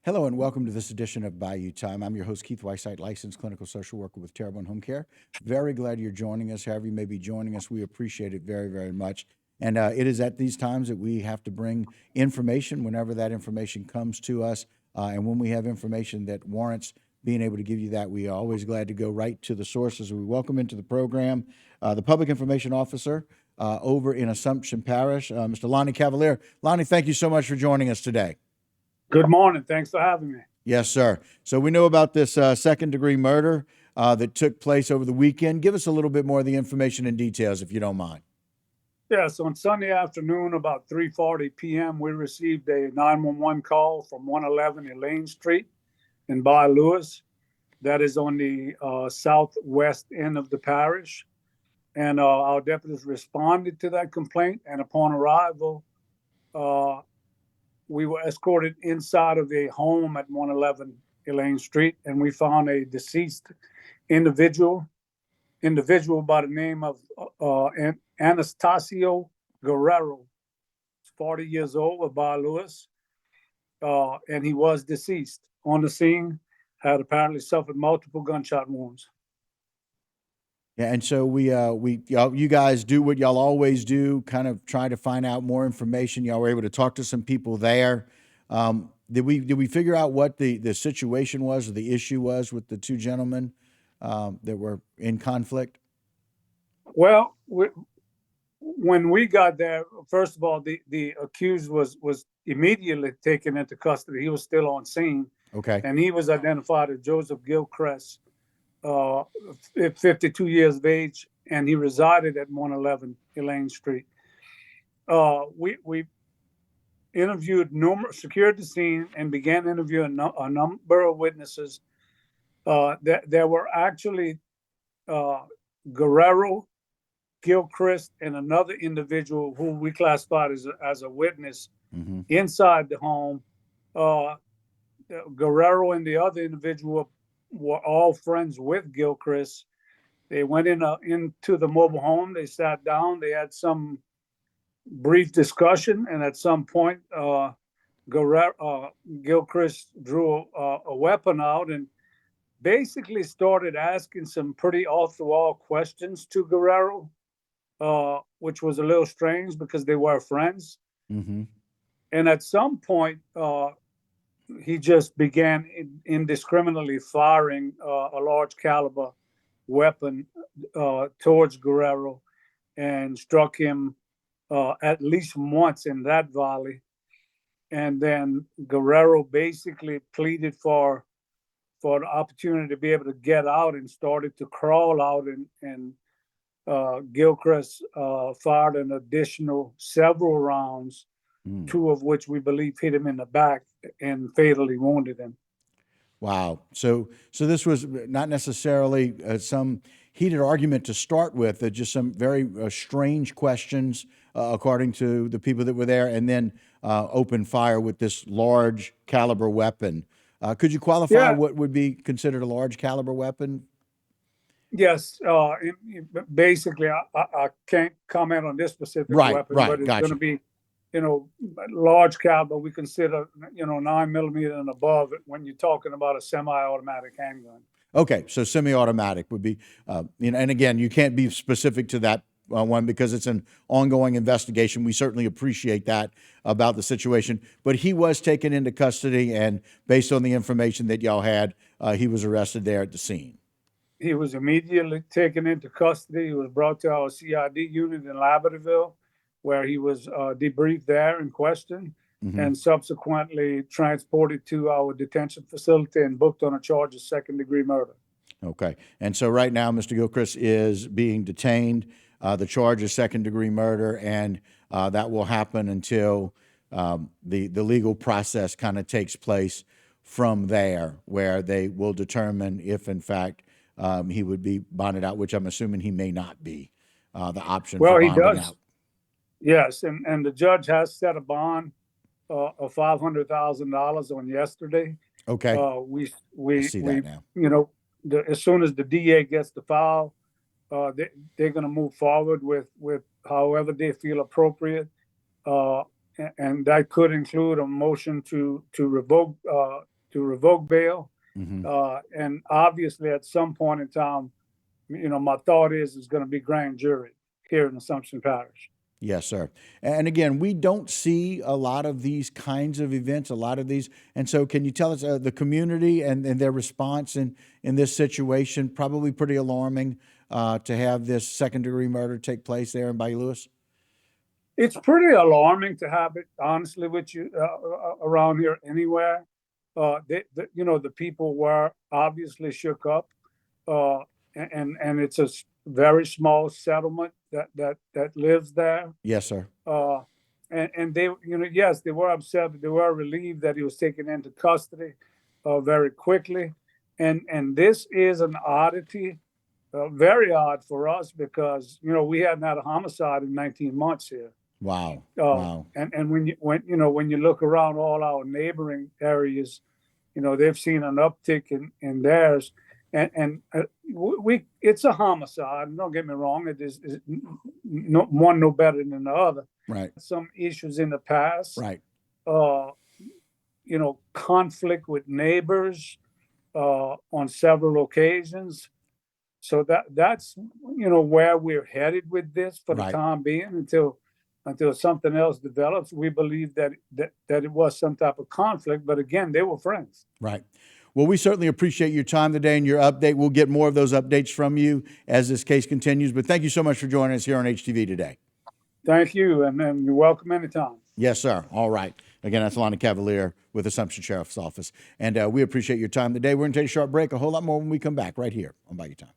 Hello and welcome to this edition of Bayou Time. I'm your host, Keith Weissite, licensed clinical social worker with Terrebonne Home Care. Very glad you're joining us. However you may be joining us, we appreciate it very, very much. And it is at these times that we have to bring information whenever that information comes to us. And when we have information that warrants being able to give you that, we are always glad to go right to the sources. We welcome into the program the Public Information Officer over in Assumption Parish, Mr. Lonnie Cavalier. Lonnie, thank you so much for joining us today. Good morning. Thanks for having me. Yes, sir. So we know about this second-degree murder that took place over the weekend. Give us a little bit more of the information and details, if you don't mind. Yeah, so on Sunday afternoon, about 3:40 p.m., we received a 911 call from 111 Elaine Street in Bar Lewis. That is on the southwest end of the parish. And our deputies responded to that complaint. And upon arrival, we were escorted inside of a home at 111 Elaine Street, and we found a deceased individual by the name of Anastasio Guerrero, 40 years old, of Bar Lewis, and he was deceased. On the scene, had apparently suffered multiple gunshot wounds. Yeah, and so you guys do what y'all always do, kind of try to find out more information. Y'all were able to talk to some people there. Did we figure out what the situation was or the issue was with the two gentlemen that were in conflict? Well, when we got there, first of all, the accused was immediately taken into custody. He was still on scene. Okay. And he was identified as Joseph Gilchrist, 52 years of age, and he resided at 111 Elaine Street. We interviewed secured the scene and began interviewing a number of witnesses. There were actually Guerrero, Gilchrist, and another individual who we classified as a witness inside the home. Guerrero and the other individual were all friends with Gilchrist. They went into the mobile home. They sat down. They had some brief discussion, and at some point, Gilchrist drew a weapon out and basically started asking some pretty off-the-wall questions to Guerrero, which was a little strange because they were friends. Mm-hmm. And at some point, he just began indiscriminately firing a large caliber weapon towards Guerrero and struck him at least once in that volley. And then Guerrero basically pleaded for the opportunity to be able to get out and started to crawl out, and Gilchrist fired an additional several rounds, two of which we believe hit him in the back and fatally wounded him. Wow. So this was not necessarily some heated argument to start with, just some very strange questions, according to the people that were there, and then open fire with this large caliber weapon. Could you qualify what would be considered a large caliber weapon? Yes. Basically, I can't comment on this specific weapon, but it's going to be, large caliber. We consider, 9mm and above when you're talking about a semi-automatic handgun. Okay, so semi-automatic would be, and again, you can't be specific to that one because it's an ongoing investigation. We certainly appreciate that about the situation. But he was taken into custody, and based on the information that y'all had, he was arrested there at the scene. He was immediately taken into custody. He was brought to our CID unit in Labertyville, where he was debriefed there and questioned, and subsequently transported to our detention facility and booked on a charge of second-degree murder. Okay. And so right now, Mr. Gilchrist is being detained. The charge is second-degree murder, and that will happen until the legal process kind of takes place from there, where they will determine if, in fact, he would be bonded out, which I'm assuming he may not be. The option for bonding out. Yes, and the judge has set a bond of $500,000 on yesterday. Okay. We see that now. As soon as the DA gets the file, they're going to move forward with however they feel appropriate, and that could include a motion to revoke to revoke bail. Hmm. And obviously, at some point in time, my thought is it's going to be grand jury here in Assumption Parish. Yes, sir. And again, we don't see a lot of these kinds of events, a lot of these. And so, can you tell us the community and their response in this situation? Probably pretty alarming to have this second-degree murder take place there in Bayou Lewis. It's pretty alarming to have it, honestly, with you around here anywhere. The people were obviously shook up, uh, and it's a very small settlement that lives there. Yes, sir. And they, yes, they were upset, but they were relieved that he was taken into custody very quickly. And this is an oddity, very odd for us because we hadn't had a homicide in 19 months here. Wow. Wow. And when you look around all our neighboring areas, they've seen an uptick in theirs. And it's a homicide. Don't get me wrong. It is one no better than the other. Right. Some issues in the past. Right. Conflict with neighbors on several occasions. So that's where we're headed with this for the Right. time being until something else develops. We believe that it was some type of conflict, but again, they were friends. Right. Well, we certainly appreciate your time today and your update. We'll get more of those updates from you as this case continues. But thank you so much for joining us here on HTV today. Thank you, and you're welcome anytime. Yes, sir. All right. Again, that's Lonnie Cavalier with Assumption Sheriff's Office. And we appreciate your time today. We're going to take a short break. A whole lot more when we come back right here on Bayou Time.